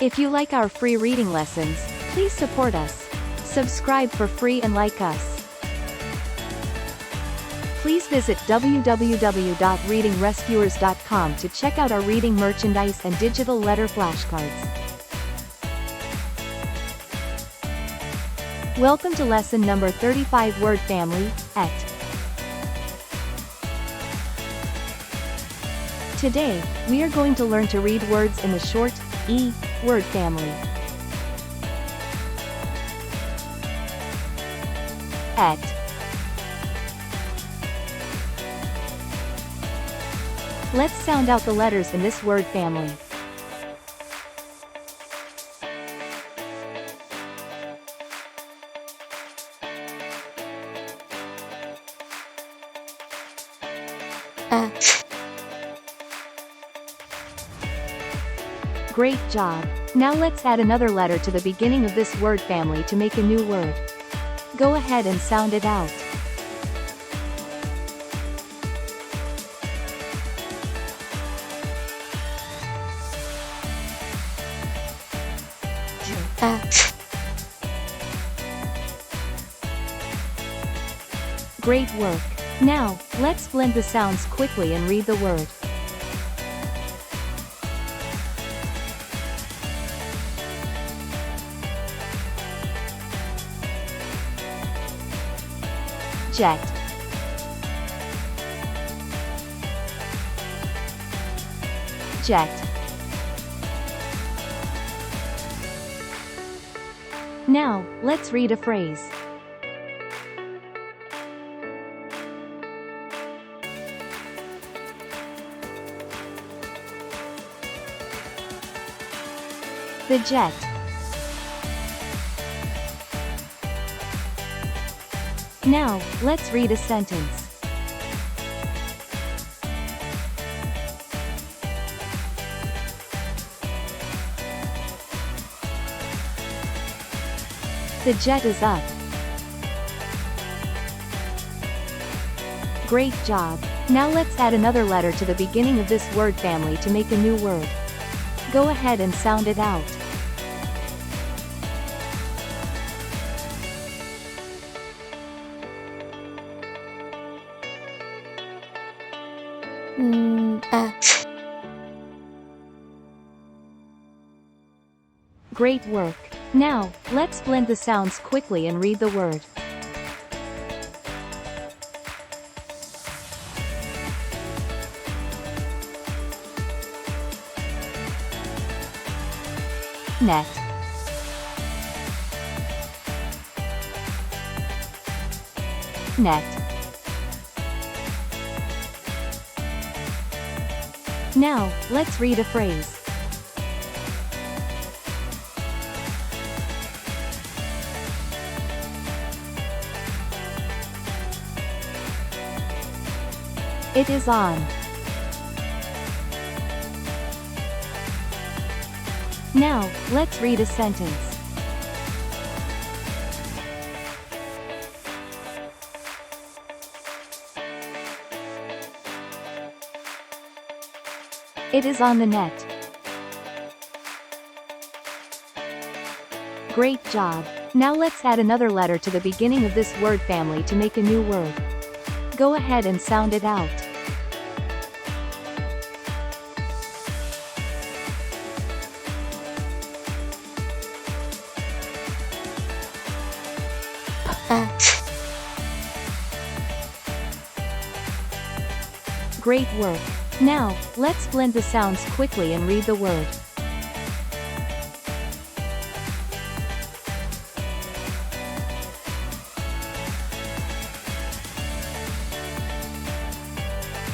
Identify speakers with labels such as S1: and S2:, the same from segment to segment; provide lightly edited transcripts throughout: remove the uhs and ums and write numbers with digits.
S1: If you like our free reading lessons, please support us. Subscribe for free and like us. Please visit www.readingrescuers.com to check out our reading merchandise and digital letter flashcards. Welcome to lesson number 35 Word Family, et. Today, we are going to learn to read words in the short, E, word family. Et. Let's sound out the letters in this word family. Great job! Now let's add another letter to the beginning of this word family to make a new word. Go ahead and sound it out. Great work! Now, let's blend the sounds quickly and read the word. Jet. Jet. Now, let's read a phrase. The jet. Now, let's read a sentence. The jet is up. Great job! Now let's add another letter to the beginning of this word family to make a new word. Go ahead and sound it out. Great work! Now, let's blend the sounds quickly and read the word. Net. Net. Now, let's read a phrase. It is on. Now, let's read a sentence. It is on the net. Great job! Now let's add another letter to the beginning of this word family to make a new word. Go ahead and sound it out. Great work! Now, let's blend the sounds quickly and read the word.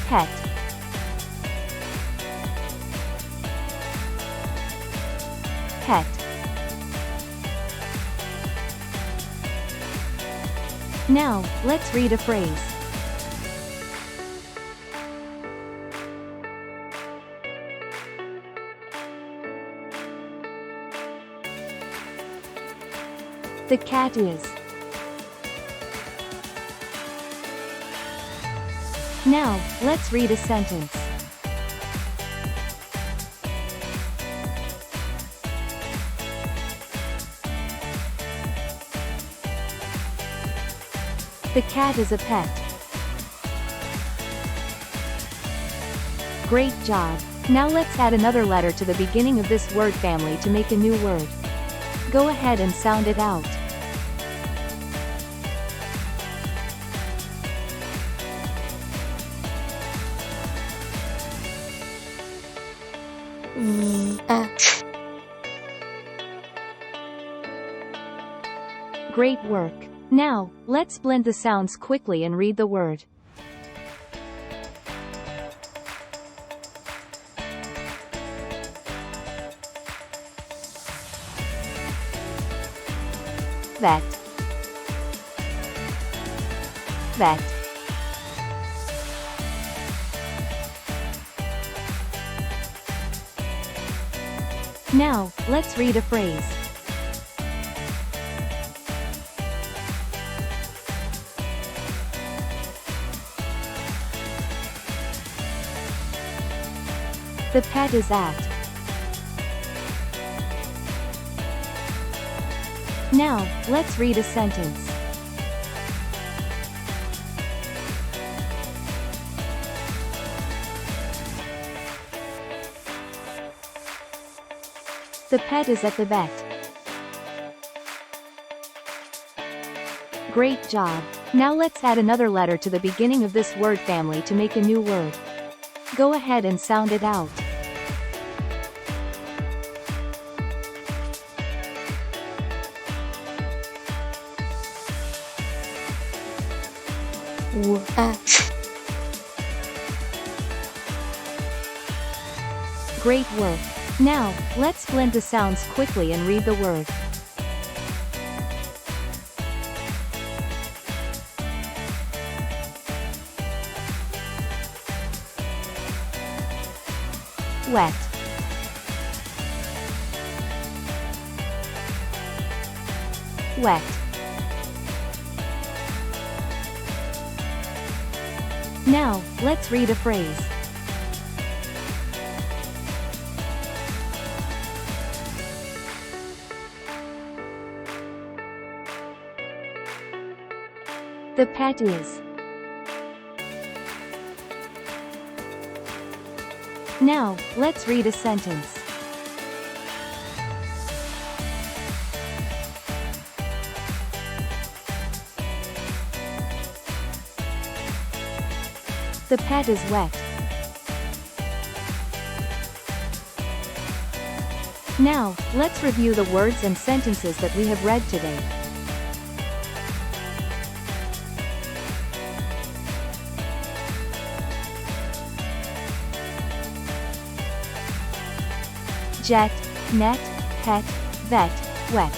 S1: Pet. Pet. Now, let's read a phrase. The cat is. Now, let's read a sentence. The cat is a pet. Great job. Now let's add another letter to the beginning of this word family to make a new word. Go ahead and sound it out. Great work. Now, let's blend the sounds quickly and read the word. Vet. Vet. Now, let's read a phrase. The pet is at. Now, let's read a sentence. The pet is at the vet. Great job. Now let's add another letter to the beginning of this word family to make a new word. Go ahead and sound it out. Great work. Now, let's blend the sounds quickly and read the word. Wet. Wet. Now, let's read a phrase. The pet is. Now, let's read a sentence. The pet is wet. Now, let's review the words and sentences that we have read today. Jet, net, pet, vet, wet.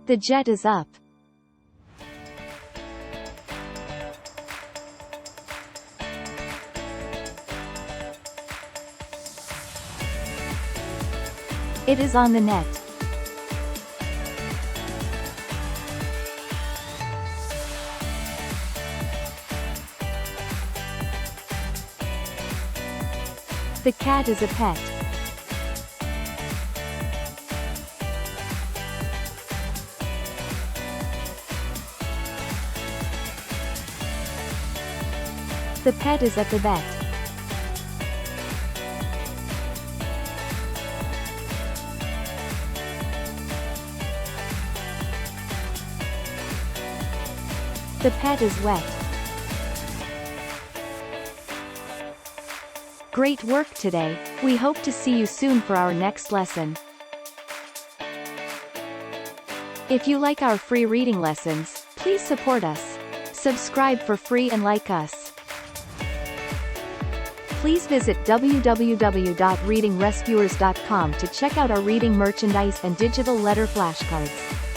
S1: The jet is up. It is on the net. The cat is a pet. The pet is at the vet. The pet is wet. Great work today. We hope to see you soon for our next lesson. If you like our free reading lessons, please support us. Subscribe for free and like us. Please visit www.readingrescuers.com to check out our reading merchandise and digital letter flashcards.